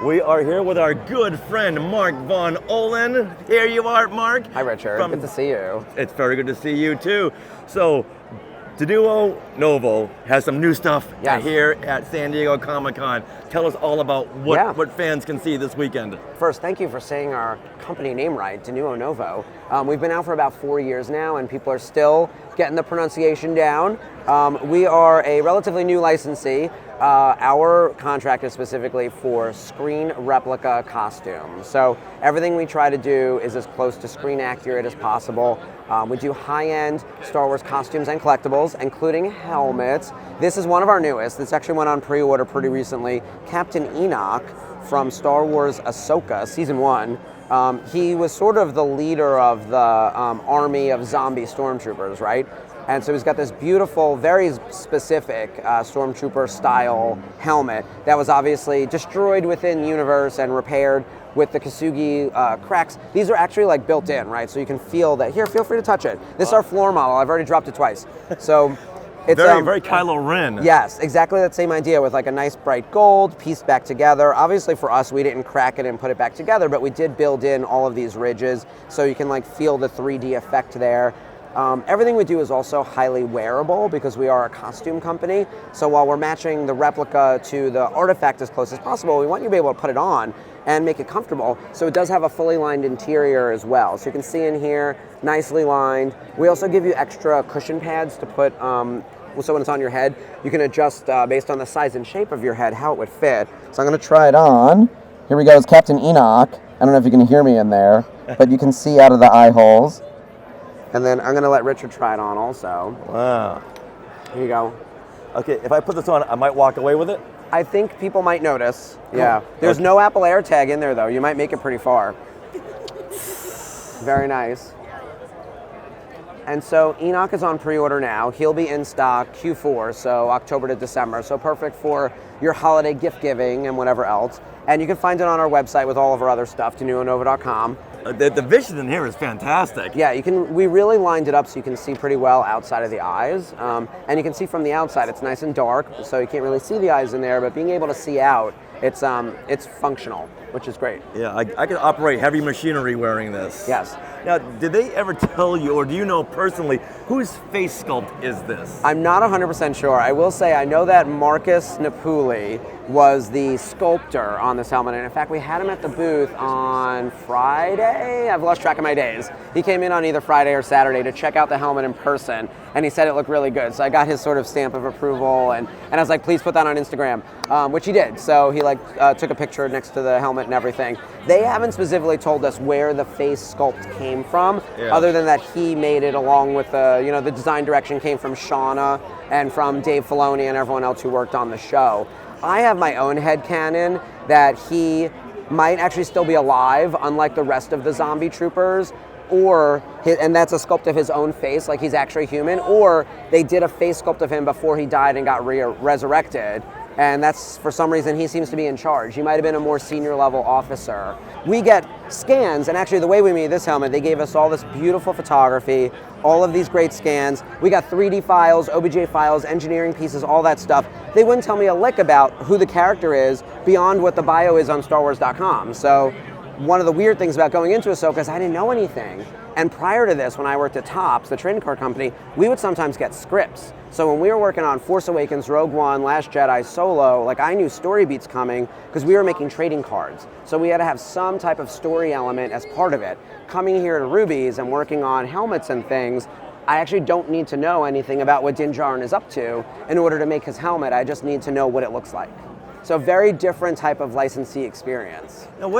We are here with our good friend, Mark von Ohlen. Here you are, Mark. Hi, Richard. Good to see you. It's very good to see you, too. So, Denuo Novo has some new stuff here at San Diego Comic-Con. Tell us all about what fans can see this weekend. First, thank you for saying our company name right, Denuo Novo. We've been out for about 4 years now, and people are still getting the pronunciation down. We are a relatively new licensee. Our contract is specifically for screen replica costumes. So everything we try to do is as close to screen accurate as possible. We do high-end Star Wars costumes and collectibles, including helmets. This is one of our newest. This actually went on pre-order pretty recently. Captain Enoch from Star Wars Ahsoka, Season 1. He was sort of the leader of the army of zombie stormtroopers, right? And so he's got this beautiful, very specific stormtrooper style helmet that was obviously destroyed within universe and repaired with the Kasugi cracks. These are actually like built in, right? So you can feel that. Here, feel free to touch it. This is our floor model. I've already dropped it twice. So it's very Kylo Ren. Yes, exactly that same idea with like a nice bright gold pieced back together. Obviously for us, we didn't crack it and put it back together, but we did build in all of these ridges so you can like feel the 3D effect there. Everything we do is also highly wearable because we are a costume company. So while we're matching the replica to the artifact as close as possible, we want you to be able to put it on and make it comfortable. So it does have a fully lined interior as well. So you can see in here, nicely lined. We also give you extra cushion pads to put, so when it's on your head, you can adjust based on the size and shape of your head how it would fit. So I'm going to try it on. Here we go, it's Captain Enoch. I don't know if you can hear me in there, but you can see out of the eye holes. And then I'm going to let Richard try it on also. Wow. Here you go. Okay, if I put this on, I might walk away with it? I think people might notice. Yeah. There's no Apple AirTag in there, though. You might make it pretty far. Very nice. And so Enoch is on pre-order now. He'll be in stock Q4, so October to December. So perfect for your holiday gift giving and whatever else. And you can find it on our website with all of our other stuff, denuonovo.com. The vision in here is fantastic. Yeah, we really lined it up so you can see pretty well outside of the eyes. And you can see from the outside, it's nice and dark, so you can't really see the eyes in there, but being able to see out, it's functional, which is great. Yeah, I can operate heavy machinery wearing this. Yes. Now, did they ever tell you, or do you know personally, whose face sculpt is this? I'm not 100% sure. I will say I know that Marcus Napuli was the sculptor on this helmet, and in fact we had him at the booth on Friday. I've lost track of my days. He came in on either Friday or Saturday to check out the helmet in person, and he said it looked really good. So I got his sort of stamp of approval, and I was like, please put that on Instagram, which he did. So he took a picture next to the helmet and everything. They haven't specifically told us where the face sculpt came from, other than that he made it along with the design direction came from Shauna and from Dave Filoni and everyone else who worked on the show. I have my own headcanon that he might actually still be alive, unlike the rest of the zombie troopers, and that's a sculpt of his own face, like he's actually human, or they did a face sculpt of him before he died and got resurrected. And that's, for some reason, he seems to be in charge. He might have been a more senior level officer. We get scans, and actually the way we made this helmet, they gave us all this beautiful photography, all of these great scans. We got 3D files, OBJ files, engineering pieces, all that stuff. They wouldn't tell me a lick about who the character is beyond what the bio is on StarWars.com. So one of the weird things about going into Ahsoka is I didn't know anything. And prior to this, when I worked at Topps, the trading card company, we would sometimes get scripts. So when we were working on Force Awakens, Rogue One, Last Jedi, Solo, I knew story beats coming because we were making trading cards. So we had to have some type of story element as part of it. Coming here to Ruby's and working on helmets and things, I actually don't need to know anything about what Din Djarin is up to in order to make his helmet. I just need to know what it looks like. So very different type of licensee experience. Now,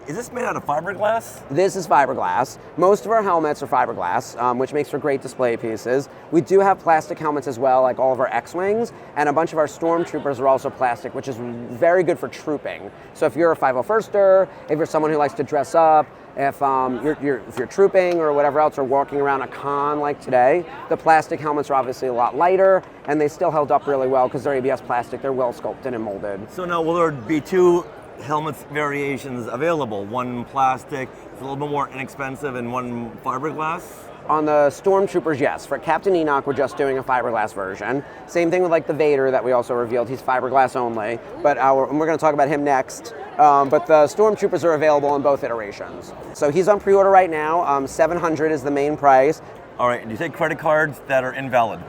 is this made out of fiberglass? This is fiberglass. Most of our helmets are fiberglass, which makes for great display pieces. We do have plastic helmets as well, like all of our X-Wings, and a bunch of our Stormtroopers are also plastic, which is very good for trooping. So if you're a 501ster, if you're someone who likes to dress up, if you're trooping or whatever else, or walking around a con like today, the plastic helmets are obviously a lot lighter, and they still held up really well because they're ABS plastic. They're well sculpted and molded. So now, will there be two helmets variations available? One plastic, it's a little bit more inexpensive, and one fiberglass? On the Stormtroopers, yes. For Captain Enoch, we're just doing a fiberglass version. Same thing with like the Vader that we also revealed. He's fiberglass only, but we're going to talk about him next. But the Stormtroopers are available in both iterations. So he's on pre-order right now. $700 is the main price. All right, and you take credit cards that are invalid.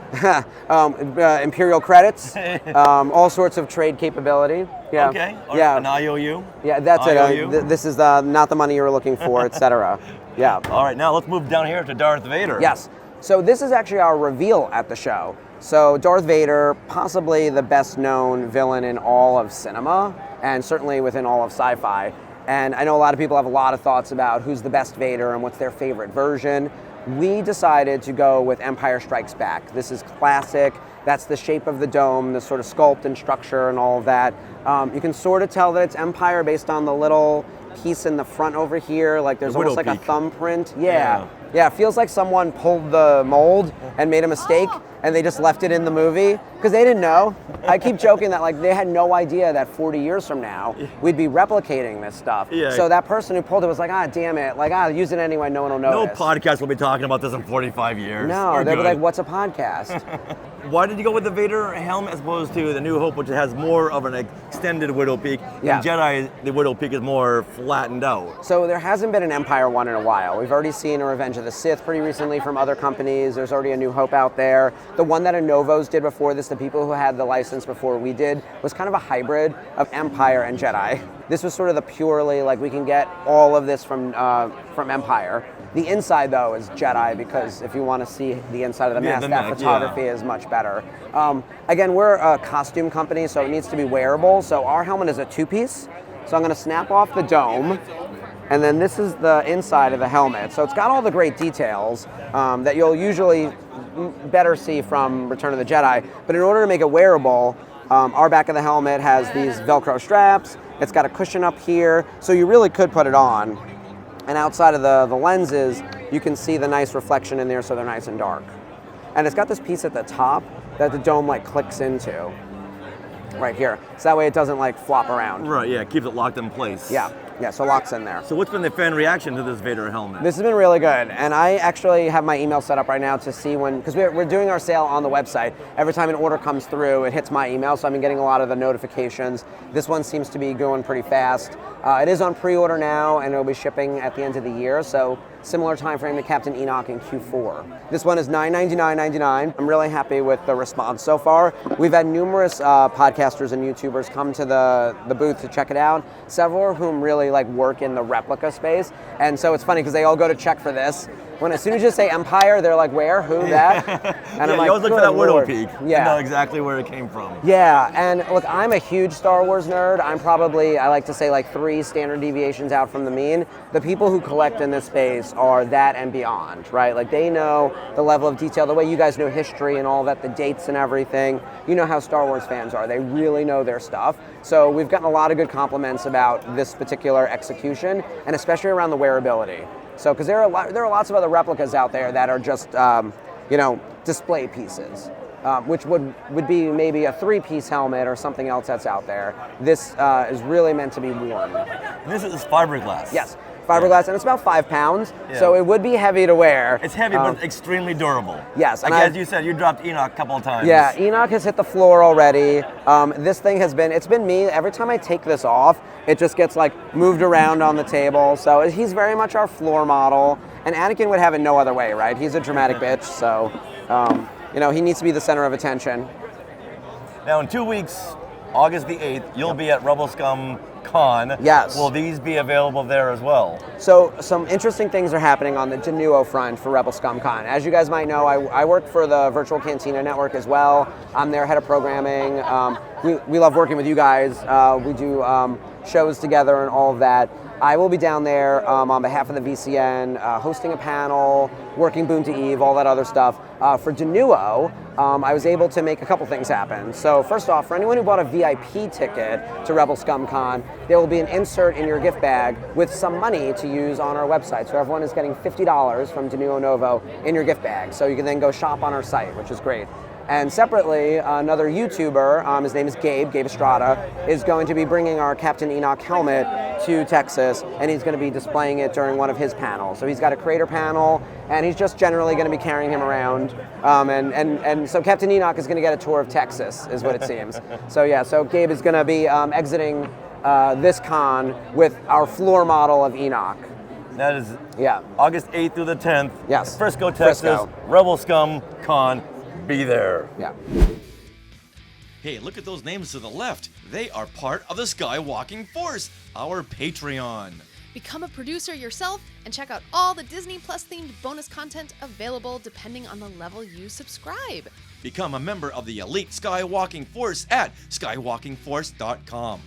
Imperial credits, all sorts of trade capability. Yeah. Okay. Yeah. An IOU. Yeah, that's IOU? it. This is not the money you were looking for, etc. Yeah. All right, now let's move down here to Darth Vader. Yes. So this is actually our reveal at the show. So Darth Vader, possibly the best known villain in all of cinema, and certainly within all of sci-fi. And I know a lot of people have a lot of thoughts about who's the best Vader and what's their favorite version. We decided to go with Empire Strikes Back. This is classic. That's the shape of the dome, the sort of sculpt and structure and all of that. You can sort of tell that it's Empire based on the little piece in the front over here. Like there's almost like a thumbprint. Yeah, it feels like someone pulled the mold and made a mistake and they just left it in the movie because they didn't know. I keep joking that like they had no idea that 40 years from now we'd be replicating this stuff. Yeah. So that person who pulled it was like, damn it, like use it anyway, no one will notice. No podcast will be talking about this in 45 years. No, they'll be like, what's a podcast? Why did you go with the Vader helmet as opposed to the New Hope, which has more of an extended widow peak? Yeah. In Jedi, the widow peak is more flattened out. So there hasn't been an Empire one in a while. We've already seen a Revenge of the Sith pretty recently from other companies. There's already a New Hope out there. The one that Novos did before this, the people who had the license before we did, was kind of a hybrid of Empire and Jedi. This was sort of the purely, like we can get all of this from Empire. The inside, though, is Jedi because if you want to see the inside of the mask, that photography is much better. Again, we're a costume company, so it needs to be wearable. So our helmet is a two-piece. So I'm going to snap off the dome, and then this is the inside of the helmet. So it's got all the great details that you'll usually better see from Return of the Jedi. But in order to make it wearable, our back of the helmet has these Velcro straps. It's got a cushion up here, so you really could put it on. And outside of the lenses, you can see the nice reflection in there, so they're nice and dark. And it's got this piece at the top that the dome like clicks into, right here. So that way it doesn't like flop around. Right, yeah, it keeps it locked in place. Yeah, so locks in there. So what's been the fan reaction to this Vader helmet? This has been really good, and I actually have my email set up right now to see when, because we're doing our sale on the website. Every time an order comes through, it hits my email, so I've been getting a lot of the notifications. This one seems to be going pretty fast. It is on pre-order now, and it'll be shipping at the end of the year, so similar time frame to Captain Enoch in Q4. This one is $999.99. I'm really happy with the response so far. We've had numerous podcasters and YouTubers come to the booth to check it out, several of whom really like work in the replica space, and so it's funny because they all go to check for this. When as soon as you say Empire, they're like, where, who, that? And I'm like, you always look for that widow Lord. peak. Yeah. You know exactly where it came from. Yeah, and look, I'm a huge Star Wars nerd. I'm probably, I like to say like 3 standard deviations out from the mean. The people who collect in this space are that and beyond, right? Like they know the level of detail, the way you guys know history and all that, the dates and everything. You know how Star Wars fans are. They really know their stuff. So we've gotten a lot of good compliments about this particular execution, and especially around the wearability. So, because there are lots of other replicas out there that are just, display pieces, which would be maybe a 3-piece helmet or something else that's out there. This is really meant to be worn. This is fiberglass. Yes, fiberglass, and it's about 5 pounds, so it would be heavy to wear. It's heavy, but extremely durable. Yes. Like as you said, you dropped Enoch a couple of times. Yeah, Enoch has hit the floor already. This thing it's been me, every time I take this off, it just gets like moved around on the table. So he's very much our floor model, and Anakin would have it no other way, right? He's a dramatic bitch, so he needs to be the center of attention. Now in 2 weeks, August the 8th, you'll be at Rebel Scum Con. Yes. Will these be available there as well? So some interesting things are happening on the Denuo front for Rebel Scum Con. As you guys might know, I work for the Virtual Cantina Network as well. I'm their head of programming. We love working with you guys. We do shows together and all of that. I will be down there on behalf of the VCN, hosting a panel, working Boon to Eve, all that other stuff. For Denuo, I was able to make a couple things happen. So first off, for anyone who bought a VIP ticket to Rebel Scum Con, there will be an insert in your gift bag with some money to use on our website. So everyone is getting $50 from Denuo Novo in your gift bag. So you can then go shop on our site, which is great. And separately, another YouTuber, his name is Gabe Estrada, is going to be bringing our Captain Enoch helmet to Texas, and he's going to be displaying it during one of his panels. So he's got a creator panel, and he's just generally going to be carrying him around. And so Captain Enoch is going to get a tour of Texas, is what it seems. So Gabe is going to be exiting this con with our floor model of Enoch. That is August 8th through the 10th. Yes. Frisco, Texas. Rebel Scum Con. Be there. Yeah. Hey, look at those names to the left. They are part of the Skywalking Force, our Patreon. Become a producer yourself and check out all the Disney Plus themed bonus content available depending on the level you subscribe. Become a member of the elite Skywalking Force at skywalkingforce.com.